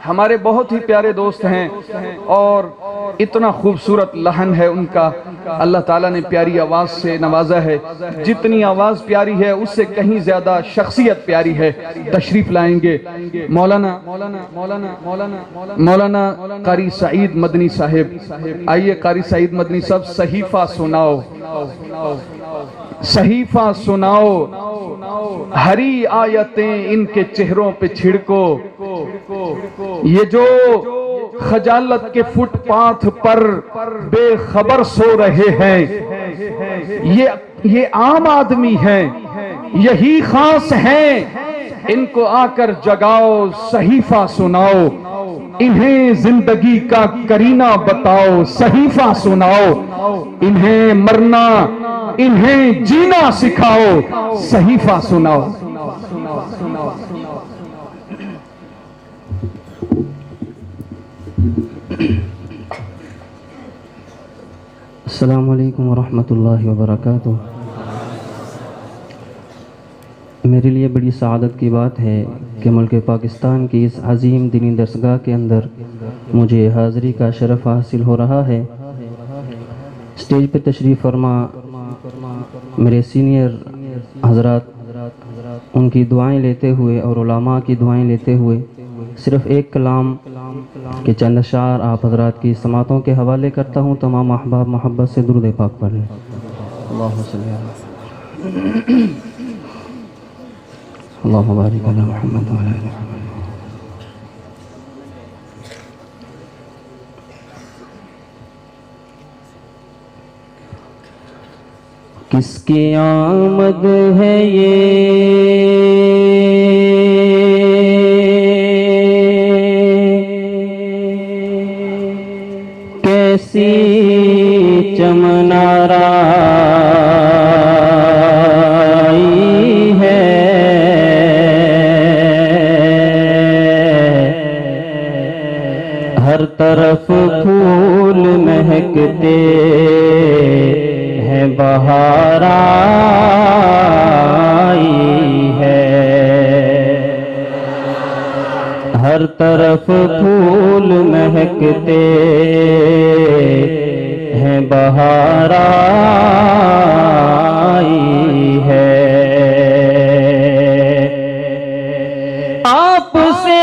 ہمارے بہت ہی پیارے دوست ہیں اور اتنا خوبصورت لحن ہے ان کا، اللہ تعالیٰ نے پیاری آواز سے نوازا ہے، جتنی آواز پیاری ہے اس سے کہیں زیادہ شخصیت پیاری ہے۔ تشریف لائیں گے مولانا قاری سعید مدنی صاحب۔ آئیے قاری سعید مدنی صاحب، صحیفہ سناؤ، صحیفہ سناؤ، ہری آیتیں ان کے چہروں پہ چھڑکو، یہ جو خجالت کے فٹ پاتھ پر بے خبر سو رہے ہیں، یہ عام آدمی ہیں، یہی خاص ہیں، ان کو آ کر جگاؤ، صحیفہ سناؤ، انہیں زندگی کا کرینہ بتاؤ، صحیفہ سناؤ، انہیں مرنا انہیں جینا سکھاؤ، صحیفہ سناؤ۔ السلام علیکم ورحمۃ اللہ وبرکاتہ۔ میرے لیے بڑی سعادت کی بات ہے کہ ملک پاکستان کی اس عظیم دینی درسگاہ کے اندر مجھے حاضری کا شرف حاصل ہو رہا ہے۔ اسٹیج پہ تشریف فرما میرے سینئر حضرات، ان کی دعائیں لیتے ہوئے اور علماء کی دعائیں لیتے ہوئے صرف ایک کلام کے چند اشعار آپ حضرات کی سماعتوں کے حوالے کرتا ہوں۔ تمام احباب محبت سے درود پاک پڑھ لیں۔ اللہم صلی اللہم بارک علی محمد وعلی آل محمد۔ کس کی آمد ہے یہ کیسی چمن آرائی ہے، ہر طرف پھول مہکتے ہیں، بہار آئی ہے، ہر طرف پھول مہکتے ہیں، بہار آئی ہے۔ آپ سے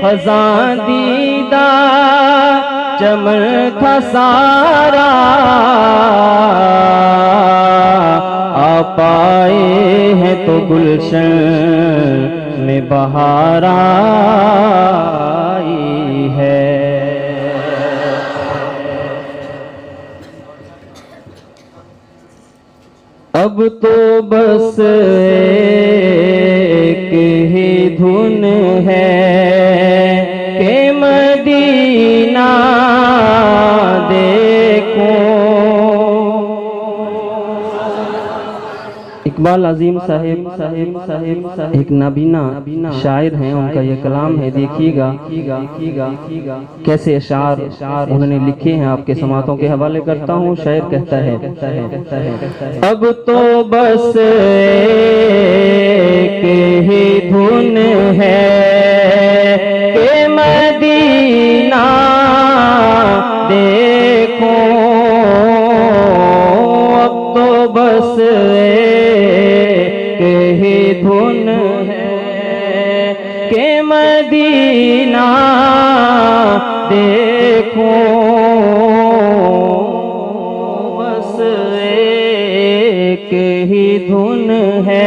خزاں دیدہ چمن تھا سارا، آپ آئے ہیں تو گلشن میں بہار آئی ہے۔ اب تو بس ایک ہی دھن ہے کہ مدینہ دیکھو۔ اقبال عظیم صاحب ایک نابینا شاعر ہیں، ان کا یہ کلام ہے، دیکھیے گا کیسے اشعار انہوں نے لکھے ہیں، آپ کے سماعتوں کے حوالے کرتا ہوں۔ شاعر کہتا ہے، اب تو بس ایک ہی دھن ہے کہ مدینہ دیکھو، اب تو بس ایک ہی دھن ہے کہ مدینہ دیکھو، بس ایک ہی دھن ہے۔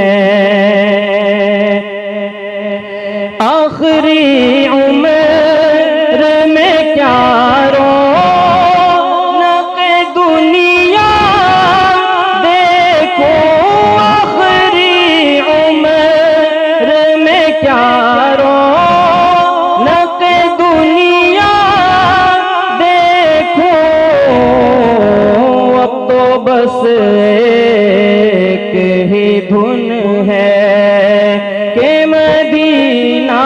آخری عمر میں کیا رونق دنیا دیکھو، آخری عمر میں کیا رونق دنیا دیکھو، اب تو بس ایک ہی دھن ہے کہ مدینہ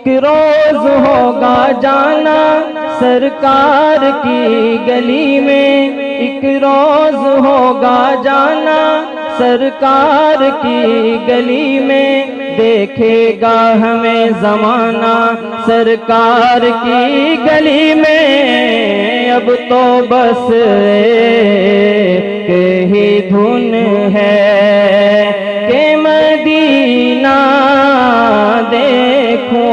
ایک روز ہوگا جانا سرکار کی گلی میں، ایک روز ہوگا جانا سرکار کی گلی میں، دیکھے گا ہمیں زمانہ سرکار کی گلی میں، اب تو بس ایک ہی دھن ہے کہ مدینہ دیکھو،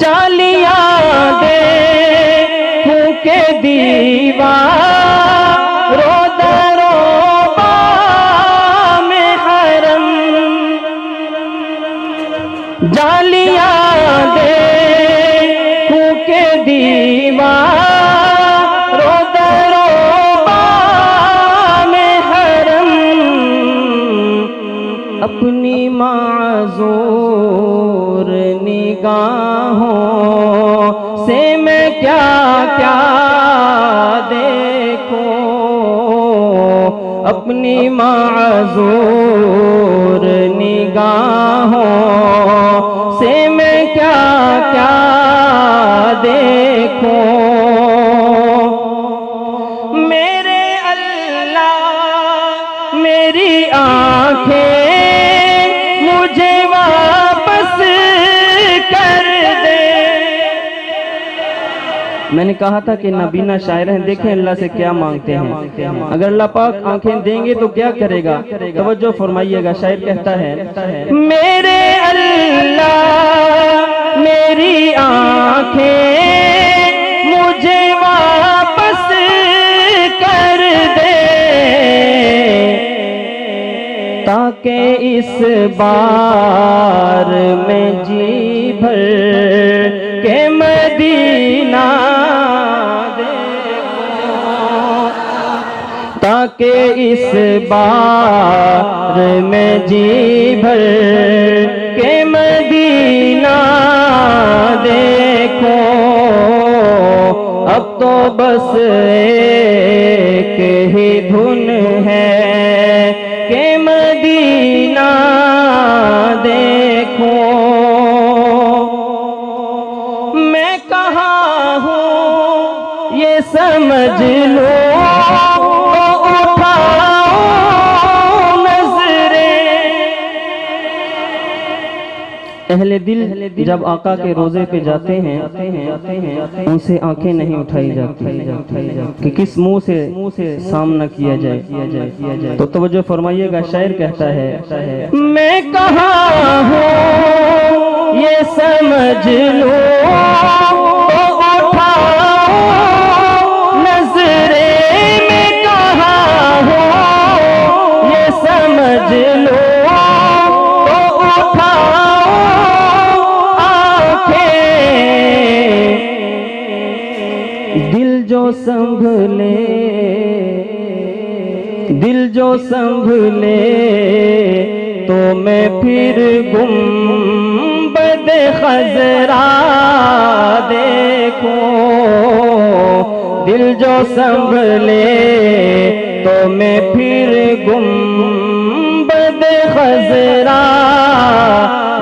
جالیاں دیکھوں کہ دیوار جالیاں دیکھوں کہ دیوار درو بام حرم، اپنی معذور نگاہوں سے میں کیا کیا دیکھوں، اپنی معذور نگاہوں سے میں کیا کیا دیکھوں، میرے اللہ میری آنکھیں مجھے واپس کر دے۔ میں نے کہا تھا کہ نابینا شاعر ہیں، دیکھیں اللہ سے کیا مانگتے ہیں، اگر اللہ پاک آنکھیں دیں گے تو کیا کرے گا، توجہ فرمائیے گا، شاعر کہتا ہے میرے اللہ میری آنکھیں مجھے واپس کر دے، تاکہ اس بار میں جی بھر کے مدینہ دیکھوں، تاکہ اس بار میں جی بھر کے مدینہ دیکھو، اب تو بس ایک ہی دھن ہے کہ مدینہ دیکھو، میں کہاں ہوں یہ سمجھ لو تو اٹھاؤ نظریں، اہل دل جب آقا کے روزے پہ جاتے ہیں ان سے آنکھیں نہیں اٹھائی جاتی کہ کس منہ سے سامنا کیا جائے، تو توجہ فرمائیے گا، شاعر کہتا ہے میں کہاں ہوں یہ سمجھ لو تو اٹھاؤ نظریں، میں کہاں ہوں یہ سمجھ لو تو اٹھاؤ دل جو سنبھلے، دل جو سنبھلے تو میں پھر گنبد خضرا دیکھوں، دل جو سنبھلے تو میں پھر گنبد خضرا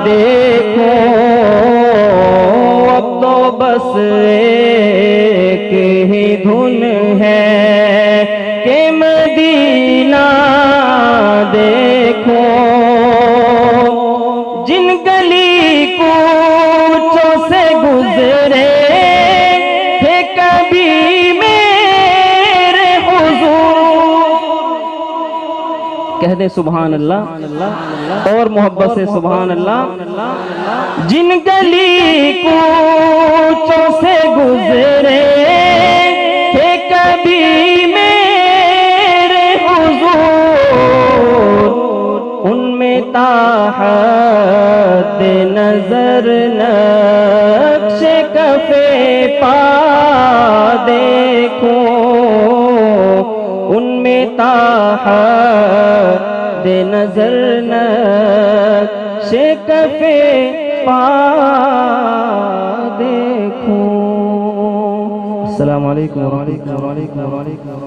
دیکھوں، اب تو بس ایک ہی دھن ہے کہ مدینہ دیکھو، جن گلی کوچوں سے گزرے تھے کبھی میرے حضور، کہہ دیں سبحان اللہ اور محبت سے سبحان اللہ، جن گلی کوچوں سے گزرے تھے کبھی میرے حضور، ان میں تاحد نظر نقش کف پا دیکھو، ان میں تاحد نظر نقش کف پا دیکھو۔ السلام علیکم ورحمۃ اللہ۔